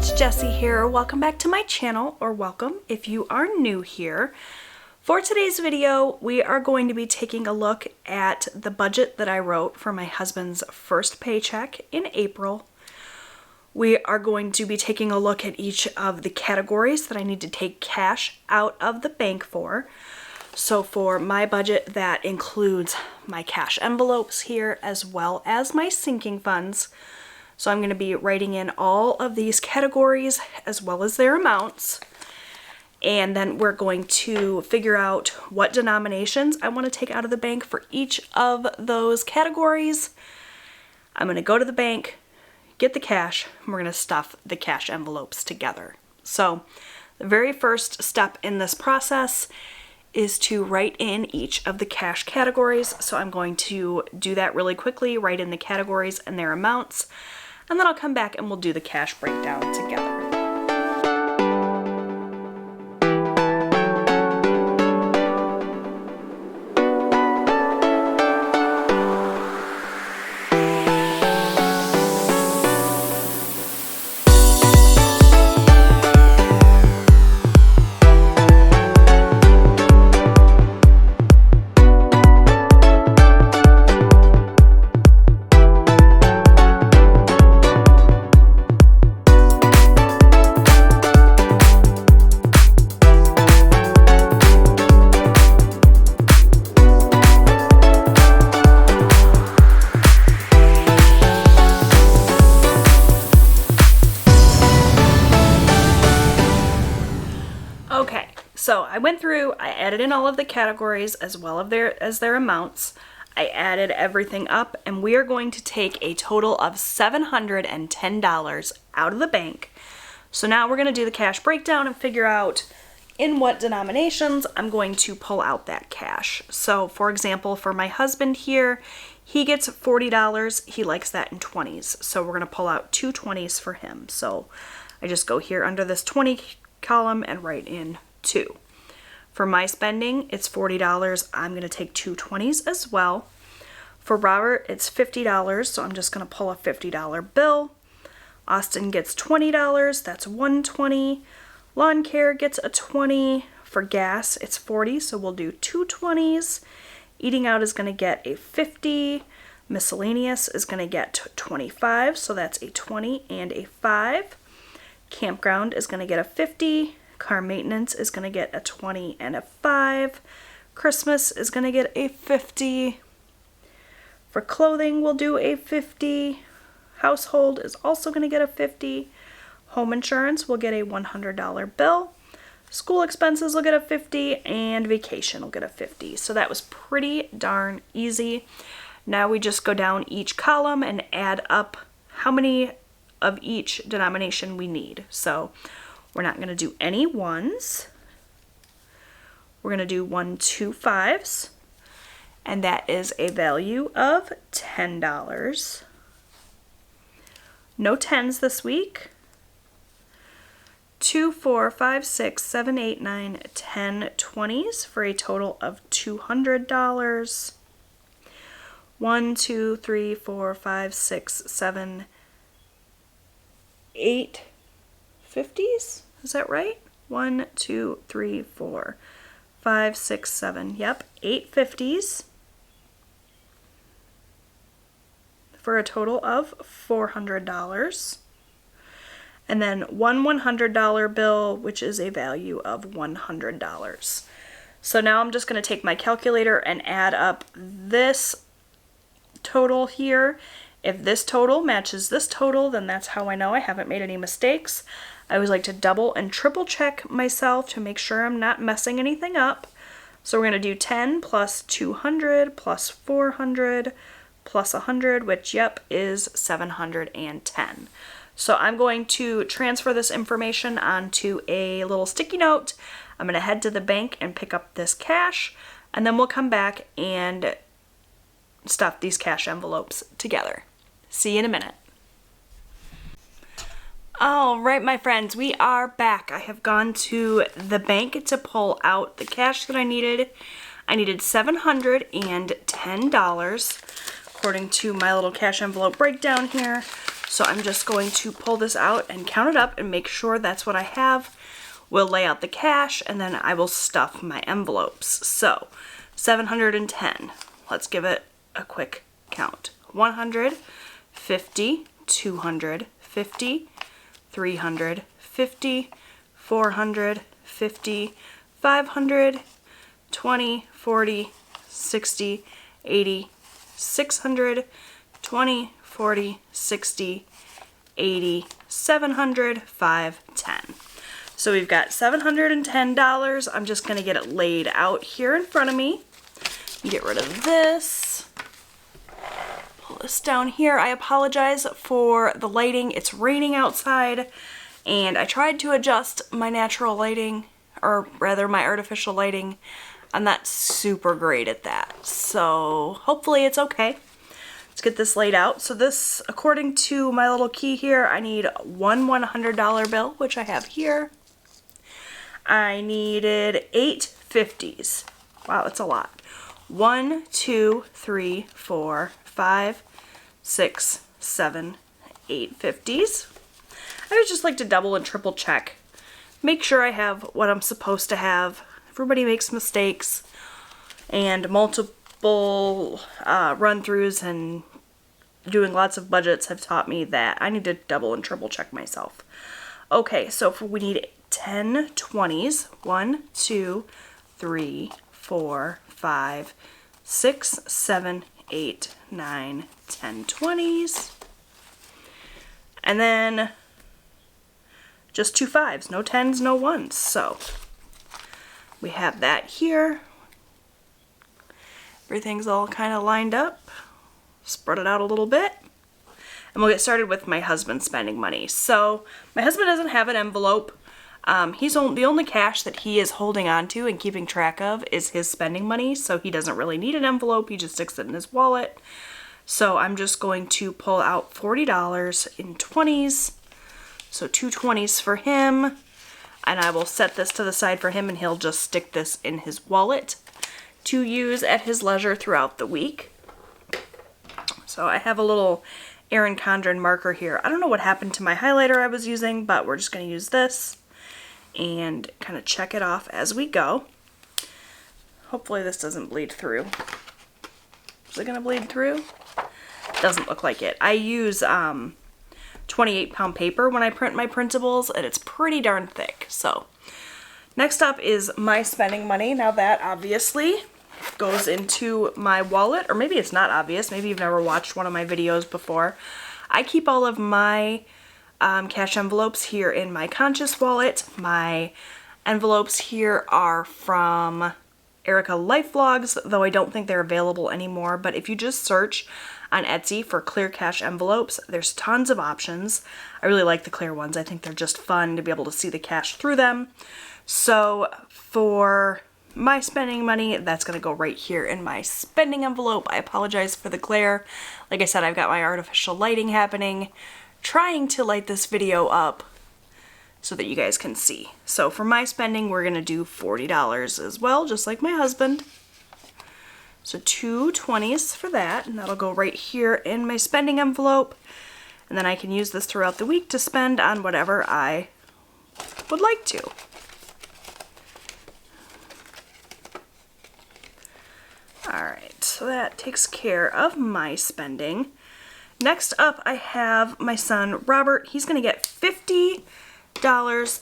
it's Jessie here. Welcome back to my channel, or welcome if you are new here. For today's video, we are going to be taking a look at the budget that I wrote for my husband's first paycheck in April. We are going to be taking a look at each of the categories that I need to take cash out of the bank for. So for my budget, that includes my cash envelopes here as well as my sinking funds. So I'm going to be writing in all of these categories as well as their amounts. And then we're going to figure out what denominations I want to take out of the bank for each of those categories. I'm going to go to the bank, get the cash, and we're going to stuff the cash envelopes together. So the very first step in this process is to write in each of the cash categories. So I'm going to do that really quickly, write in the categories and their amounts, and then I'll come back and we'll do the cash breakdown together. Okay, so I went through, I added in all of the categories as well as their amounts. I added everything up, and we are going to take a total of $710 out of the bank. So now we're going to do the cash breakdown and figure out in what denominations I'm going to pull out that cash. So for example, for my husband here, he gets $40. He likes that in 20s. So we're going to pull out two 20s for him. So I just go here under this 20 column and write in 2. For my spending, it's $40. I'm going to take two 20s as well. For Robert, it's $50, so I'm just going to pull a $50 bill. Austin gets $20, that's one 20. Lawn care gets a 20. For gas, it's 40, so we'll do two 20s. Eating out is going to get a 50. Miscellaneous is going to get 25, so that's a 20 and a 5. Campground is going to get a 50. Car maintenance is going to get a 20 and a 5. Christmas is going to get a 50. For clothing, we'll do a 50. Household is also going to get a 50. Home insurance will get a $100 bill. School expenses will get a 50, and vacation will get a 50. So that was pretty darn easy. Now we just go down each column and add up how many of each denomination we need. So we're not going to do any ones. We're going to do 1, 2, 5s, and that is a value of $10. No 10s this week. 2, 4, 5, 6, 7, 8, 9, 10 20s for a total of $200. 1, 2, 3, 4, 5, 6, 7, 8 50s? Is that right? 1, 2, 3, 4, 5, 6, 7. Yep, 8 50s for a total of $400. And then one $100 bill, which is a value of $100. So now I'm just going to take my calculator and add up this total here. If this total matches this total, then that's how I know I haven't made any mistakes. I always like to double and triple check myself to make sure I'm not messing anything up. So we're going to do 10 plus 200 plus 400 plus 100, which, yep, is 710. So I'm going to transfer this information onto a little sticky note. I'm going to head to the bank and pick up this cash, and then we'll come back and stuff these cash envelopes together. See you in a minute. All right, my friends, we are back. I have gone to the bank to pull out the cash that I needed. I needed $710, according to my little cash envelope breakdown here. So I'm just going to pull this out and count it up and make sure that's what I have. We'll lay out the cash and then I will stuff my envelopes. So 710. Let's give it a quick count. 150, 250, 350, 450, 500, 20, 40, 60, 80, 600, 20, 40, 60, 80, 700, 5, 10. So we've got $710. I'm just going to get it laid out here in front of me. Get rid of this. Pull this down here. I apologize for the lighting. It's raining outside, and I tried to adjust my natural lighting, or rather my artificial lighting. I'm not super great at that, so hopefully it's okay. Let's get this laid out. So this, according to my little key here, I need one $100 bill, which I have here. I needed 8 50s. Wow, that's a lot. 1, 2, 3, 4, 5, 6, 7, 8 50s. I would just like to double and triple check. Make sure I have what I'm supposed to have. Everybody makes mistakes, and multiple run-throughs and doing lots of budgets have taught me that I need to double and triple check myself. Okay, so we need 10 20s. 1, 2, 3, 4, 5, 6, 7, 8, 9, 10 20s. And then just 2 5s, no 10s, no 1s. So we have that here. Everything's all kind of lined up. Spread it out a little bit. And we'll get started with my husband spending money. So my husband doesn't have an envelope. The only cash that he is holding on to and keeping track of is his spending money. So he doesn't really need an envelope. He just sticks it in his wallet. So I'm just going to pull out $40 in 20s. So 2 20s for him. And I will set this to the side for him, and he'll just stick this in his wallet to use at his leisure throughout the week. So I have a little Erin Condren marker here. I don't know what happened to my highlighter I was using, but we're just going to use this and kind of check it off as we go. Hopefully this doesn't bleed through. Is it going to bleed through? Doesn't look like it. I use 28-pound paper when I print my printables, and it's pretty darn thick. So next up is my spending money. Now that obviously goes into my wallet, or maybe it's not obvious. Maybe you've never watched one of my videos before. I keep all of my cash envelopes here in my Conscious wallet. My envelopes here are from Erica Life Vlogs, though I don't think they're available anymore. But if you just search on Etsy for clear cash envelopes, there's tons of options. I really like the clear ones. I think they're just fun to be able to see the cash through them. So for my spending money, that's going to go right here in my spending envelope. I apologize for the glare. Like I said, I've got my artificial lighting happening, trying to light this video up so that you guys can see. So for my spending, we're going to do $40 as well, just like my husband. So 2 20s for that, and that'll go right here in my spending envelope. And then I can use this throughout the week to spend on whatever I would like to. Alright, so that takes care of my spending. Next up, I have my son, Robert. He's going to get $50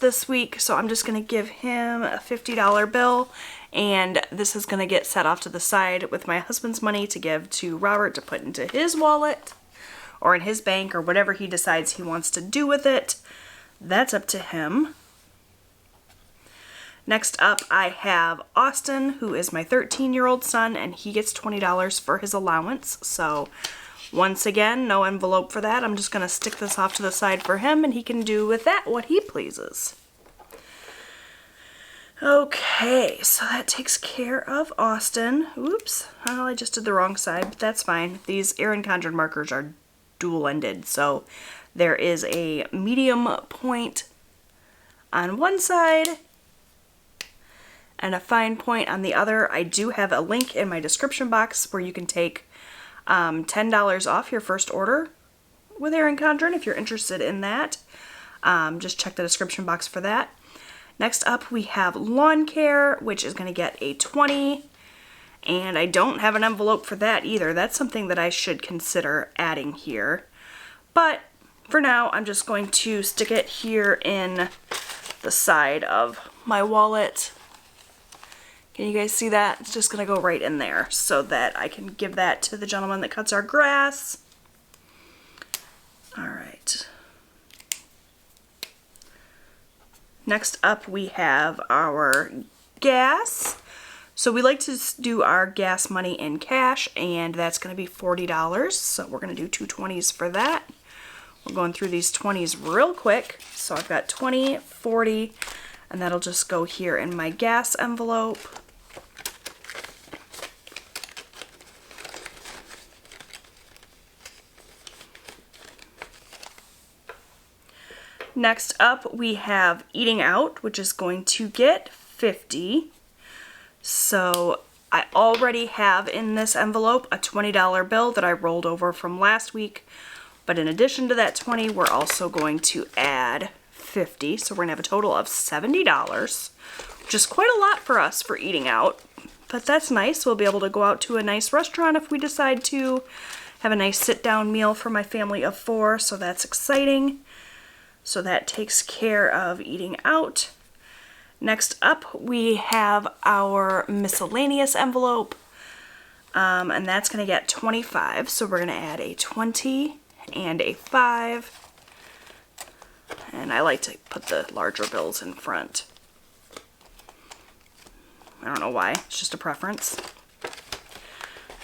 this week, so I'm just going to give him a $50 bill, and this is going to get set off to the side with my husband's money to give to Robert to put into his wallet or in his bank or whatever he decides he wants to do with it. That's up to him. Next up, I have Austin, who is my 13-year-old son, and he gets $20 for his allowance. So once again, no envelope for that. I'm just going to stick this off to the side for him, and he can do with that what he pleases. Okay, so that takes care of Austin. Oops, well, I just did the wrong side, but that's fine. These Erin Condren markers are dual-ended, so there is a medium point on one side and a fine point on the other. I do have a link in my description box where you can take $10 off your first order with Erin Condren if you're interested in that. Just check the description box for that. Next up we have lawn care, which is going to get a 20, and I don't have an envelope for that either. That's something that I should consider adding here. But for now, I'm just going to stick it here in the side of my wallet. Can you guys see that? It's just going to go right in there so that I can give that to the gentleman that cuts our grass. All right. Next up, we have our gas. So we like to do our gas money in cash, and that's going to be $40. So we're going to do two 20s for that. We're going through these 20s real quick. So I've got 20, 40, and that'll just go here in my gas envelope. Next up, we have eating out, which is going to get 50. So I already have in this envelope a $20 bill that I rolled over from last week. But in addition to that 20, we're also going to add 50. So we're going to have a total of $70, which is quite a lot for us for eating out. But that's nice. We'll be able to go out to a nice restaurant if we decide to have a nice sit-down meal for my family of 4. So that's exciting. So that takes care of eating out. Next up, we have our miscellaneous envelope, and that's going to get 25. So we're going to add a 20 and a 5. And I like to put the larger bills in front. I don't know why, it's just a preference.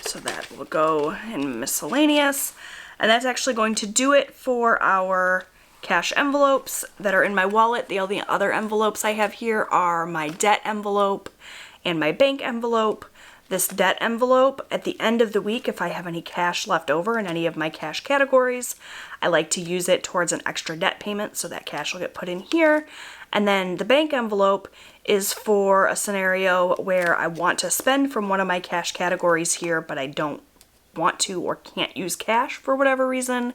So that will go in miscellaneous. And that's actually going to do it for our cash envelopes that are in my wallet. The only other envelopes I have here are my debt envelope and my bank envelope. This debt envelope, at the end of the week, if I have any cash left over in any of my cash categories, I like to use it towards an extra debt payment, so that cash will get put in here. And then the bank envelope is for a scenario where I want to spend from one of my cash categories here, but I don't want to or can't use cash for whatever reason.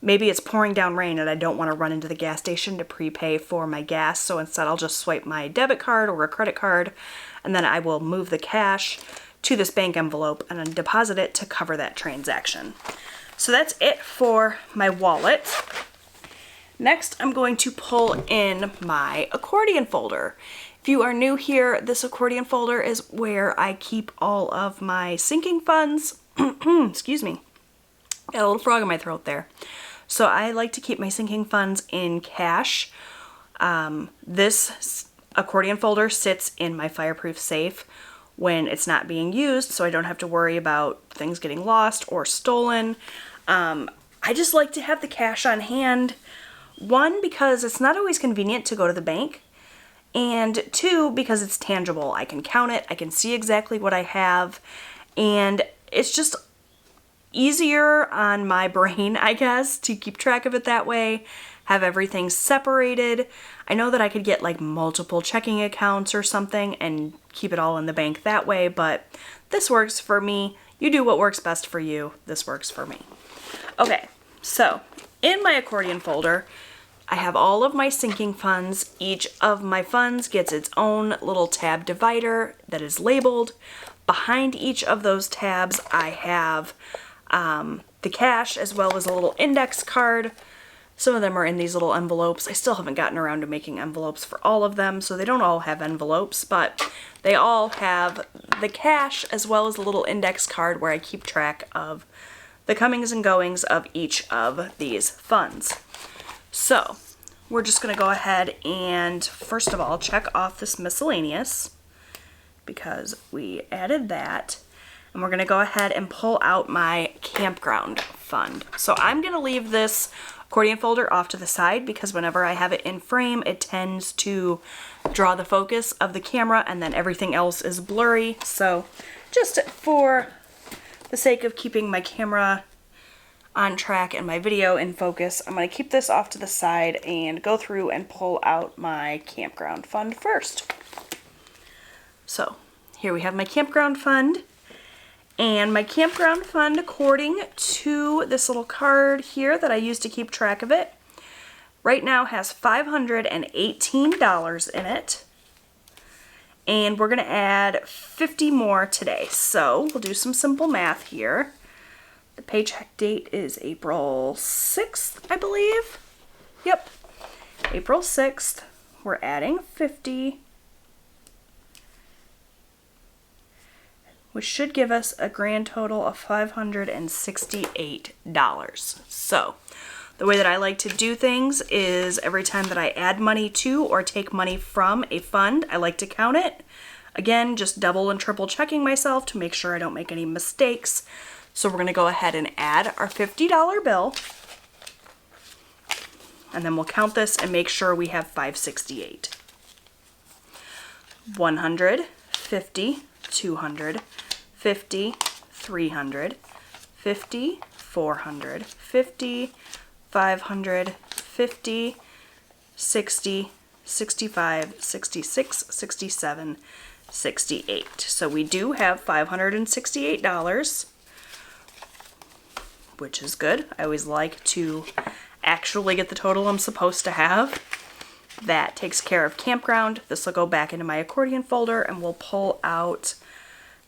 Maybe it's pouring down rain and I don't want to run into the gas station to prepay for my gas, so instead I'll just swipe my debit card or a credit card, and then I will move the cash to this bank envelope and then deposit it to cover that transaction. So that's it for my wallet. Next, I'm going to pull in my accordion folder. If you are new here, this accordion folder is where I keep all of my sinking funds. Excuse me. Got a little frog in my throat there. So I like to keep my sinking funds in cash. This accordion folder sits in my fireproof safe when it's not being used, so I don't have to worry about things getting lost or stolen. I just like to have the cash on hand. 1, because it's not always convenient to go to the bank, and 2, because it's tangible. I can count it, I can see exactly what I have, and it's just easier on my brain, I guess, to keep track of it that way, have everything separated. I know that I could get like multiple checking accounts or something and keep it all in the bank that way, but this works for me. You do what works best for you. This works for me. Okay, so in my accordion folder, I have all of my sinking funds. Each of my funds gets its own little tab divider that is labeled. Behind each of those tabs, I have the cash as well as a little index card. Some of them are in these little envelopes. I still haven't gotten around to making envelopes for all of them, so they don't all have envelopes, but they all have the cash as well as a little index card where I keep track of the comings and goings of each of these funds. So we're just going to go ahead and first of all check off this miscellaneous because we added that. And we're going to go ahead and pull out my campground fund. So I'm going to leave this accordion folder off to the side because whenever I have it in frame, it tends to draw the focus of the camera and then everything else is blurry. So just for the sake of keeping my camera on track and my video in focus, I'm going to keep this off to the side and go through and pull out my campground fund first. So here we have my campground fund. And my campground fund, according to this little card here that I use to keep track of it, right now has $518 in it. And we're going to add 50 more today. So we'll do some simple math here. The paycheck date is April 6th, I believe. Yep, April 6th. We're adding 50, which should give us a grand total of $568. So the way that I like to do things is every time that I add money to or take money from a fund, I like to count it. Again, just double and triple checking myself to make sure I don't make any mistakes. So we're going to go ahead and add our $50 bill. And then we'll count this and make sure we have 568. 100, 50, 200, 50, 300, 50, 400, 50, 500, 50, 60, 65, 66, 67, 68. So we do have $568, which is good. I always like to actually get the total I'm supposed to have. That takes care of campground. This will go back into my accordion folder and we'll pull out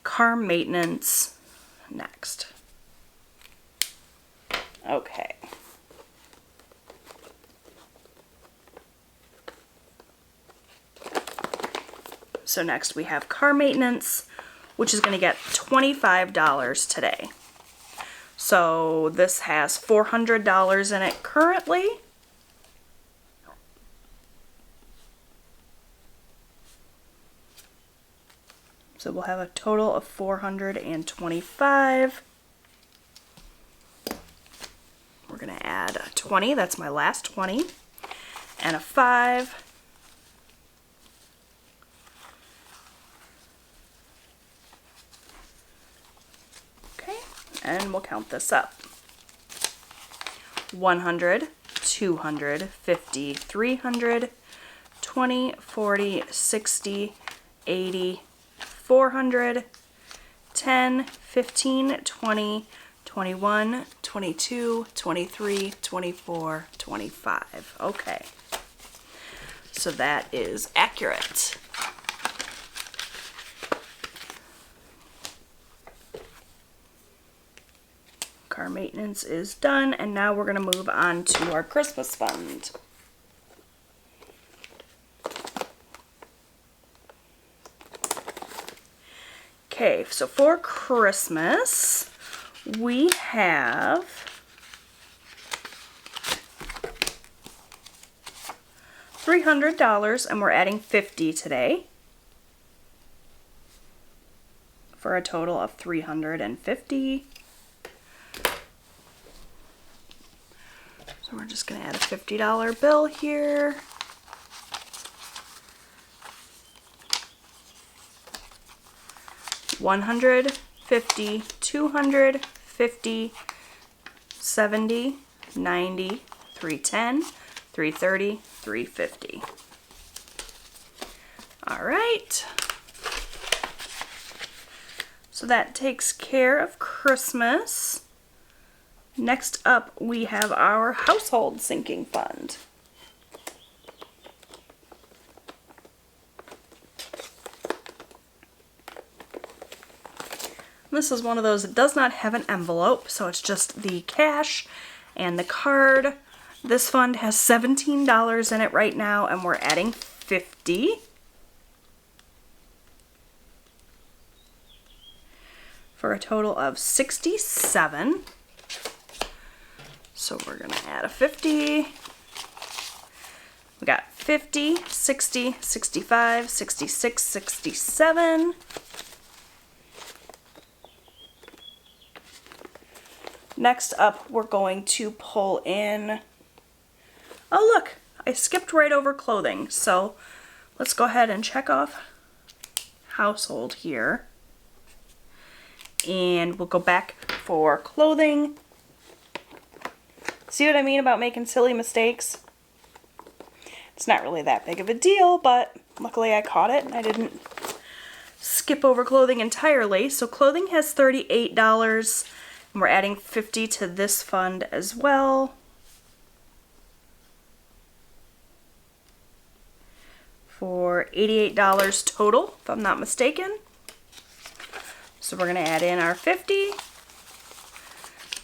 car maintenance next. Okay. So next we have car maintenance, which is going to get $25 today. So this has $400 in it currently. So we'll have a total of 425. We're going to add a 20, that's my last 20, and a 5. And we'll count this up. 100, 200, 50, 300, 20, 40, 60, 80, 400, 10, 15, 20, 21, 22, 23, 24, 25. Okay. So that is accurate. Car maintenance is done, and now we're going to move on to our Christmas fund. Okay, so for Christmas, we have $300, and we're adding 50 today for a total of 350. So we're just going to add a $50 bill here. $100, $50, $200, $50, $70, $90, $310, $330, $350. All right. So that takes care of Christmas. Next up, we have our household sinking fund. This is one of those that does not have an envelope, so it's just the cash and the card. This fund has $17 in it right now, and we're adding 50. For a total of 67. So we're going to add a 50. We got 50, 60, 65, 66, 67. Next up, we're going to pull in, oh look, I skipped right over clothing. So let's go ahead and check off household here. And we'll go back for clothing. See what I mean about making silly mistakes? It's not really that big of a deal, but luckily I caught it and I didn't skip over clothing entirely. So clothing has $38, and we're adding $50 to this fund as well. For $88 total, if I'm not mistaken. So we're going to add in our 50,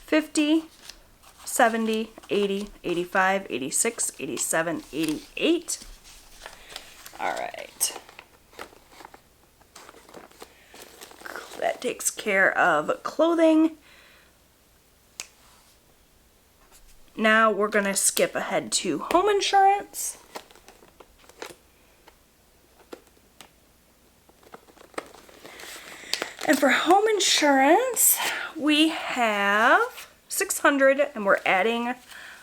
50, 70, 80, 85, 86, 87, 88. All right. That takes care of clothing. Now we're going to skip ahead to home insurance. And for home insurance, we have $600, and we're adding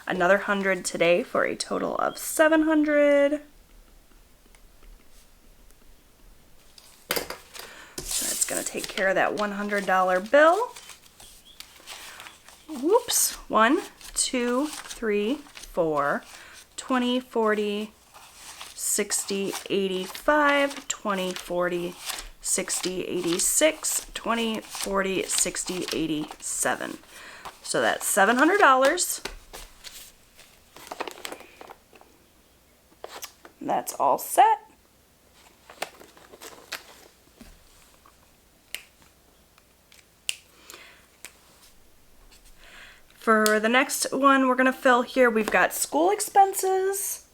another $100 today for a total of $700. So that's going to take care of that $100 bill. Whoops. 1, 2, 3, 4, 20, 40, 60, 85, 20, 40, 60, 86, 20, 40, 60, 87. So that's $700. That's all set. For the next one we're going to fill here, we've got school expenses.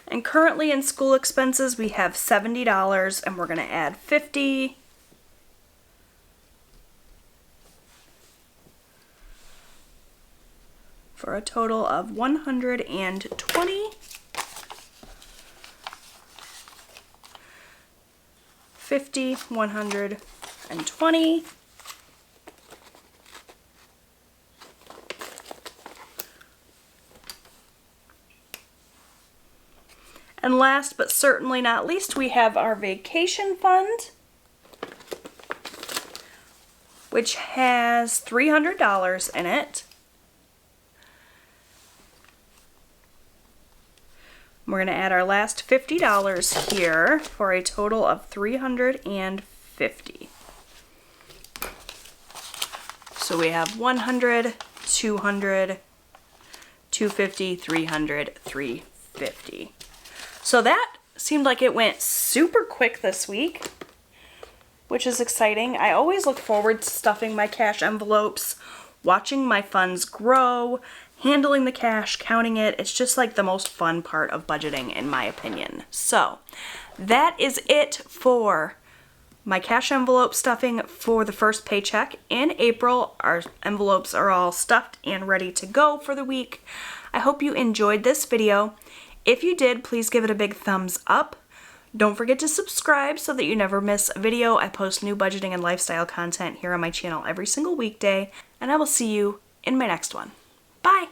And currently in school expenses we have $70, and we're going to add $50. For a total of $120. 50, 120. And last but certainly not least, we have our vacation fund, which has $300 in it. We're going to add our last $50 here for a total of $350. So we have 100, 200, 250, 300, 350. So that seemed like it went super quick this week, which is exciting. I always look forward to stuffing my cash envelopes, watching my funds grow, handling the cash, counting it. It's just like the most fun part of budgeting, in my opinion. So that is it for my cash envelope stuffing for the first paycheck. In April, our envelopes are all stuffed and ready to go for the week. I hope you enjoyed this video. If you did, please give it a big thumbs up. Don't forget to subscribe so that you never miss a video. I post new budgeting and lifestyle content here on my channel every single weekday, and I will see you in my next one. Bye!